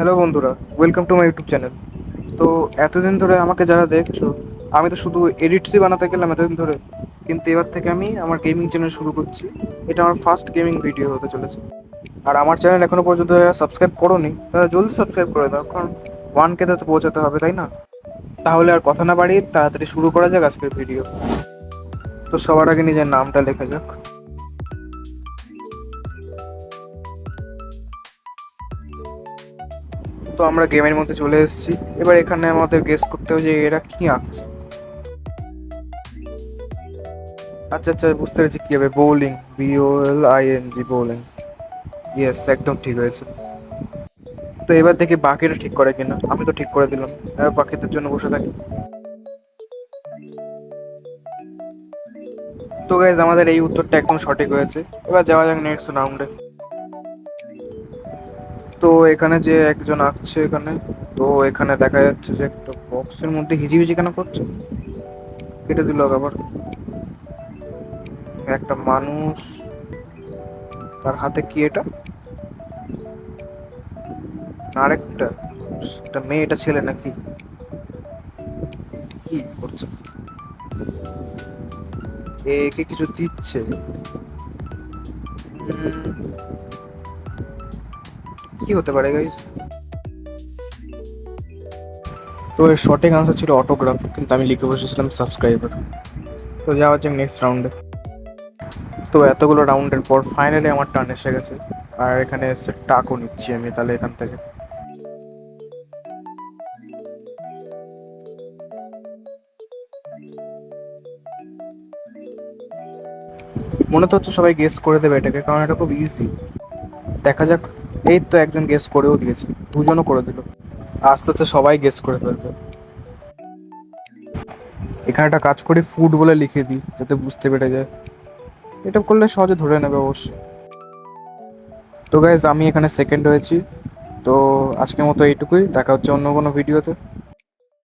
Hello বন্ধুরা, welcome to my YouTube channel. তো এতদিন ধরে আমাকে যারা দেখছো, আমি তো শুধু এডিটসই বানাতে গেলাম এতদিন ধরে। কিন্তু এবার থেকে আমি আমার গেমিং চ্যানেল শুরু করছি। এটা আমার ফার্স্ট গেমিং ভিডিও হতে চলেছে। আর আমার চ্যানেল এখনো পর্যন্ত যারা সাবস্ক্রাইব করোনি তারা জলদি সাবস্ক্রাইব করে দাও, কারণ 1K তো পৌঁছাতে হবে, তাই না? তাহলে আর কথা না বাড়িয়ে তাড়াতাড়ি শুরু করা যাক আজকের ভিডিও। তো সবার আগে নিজের নামটা লেখা যাক। তো আমরা গেমের মধ্যে চলে এসেছি। এবার এখানে আমাদের গেস করতে হবে যে এরা কি আঁকছে। আচ্ছা আচ্ছা, বুঝতে পেরেছি কি হবে। Bowling, BOLING, bowling. ইয়েস, একদম ঠিক হয়েছে। তো এবার দেখি বাকিটা ঠিক করে কিনা। আমি তো ঠিক করে দিলাম, এবার বাকিদের জন্য বসে থাকি। তো গাইজ, আমাদের এই উত্তরটা একদম সঠিক হয়েছে। এবার যাওয়া যাক নেক্সট রাউন্ডে। তো এখানে যে একজন আঁকছে এখানে, তো এখানে দেখা যাচ্ছে যে একটা বক্সের মধ্যে হিজিবিজি কেন করছে। কেটে দিল আবার। একটা মানুষ, তার হাতে কি এটা? আরেকটা একটা মেয়ে, এটা ছেলে নাকি? কি করছে? একে কিছু দিচ্ছে। কি হতে পারে গাইস? তো এর সঠিক আনসার ছিল অটোগ্রাফ, কিন্তু আমি লিখে বসেছিলাম সাবস্ক্রাইবার। তো যাওয়া যাক নেক্সট রাউন্ডে। তো এতগুলো রাউন্ডের পর ফাইনালি আমার টার্ন এসে গেছে। আর এখানে এসছে টাকও নিচ্ছি আমি, তাহলে এখান থেকে। মনে তো হচ্ছে সবাই গেস করে দেবে এটাকে, কারণ এটা খুব ইজি। দেখা যাক। এই তো একজন গেস করেও দিয়েছে, দুজনও করে দিল। আস্তে আস্তে সবাই গেস করে ফেলবে। এখানে একটা কাজ করি, ফুড বলে লিখে দিই যাতে বুঝতে পেরে যায়। এটা করলে সহজে ধরে নেবে অবশ্য। তো গাইজ, আমি এখানে সেকেন্ড হয়েছি। তো আজকের মতো এইটুকুই, দেখা হচ্ছে অন্য কোনো ভিডিওতে।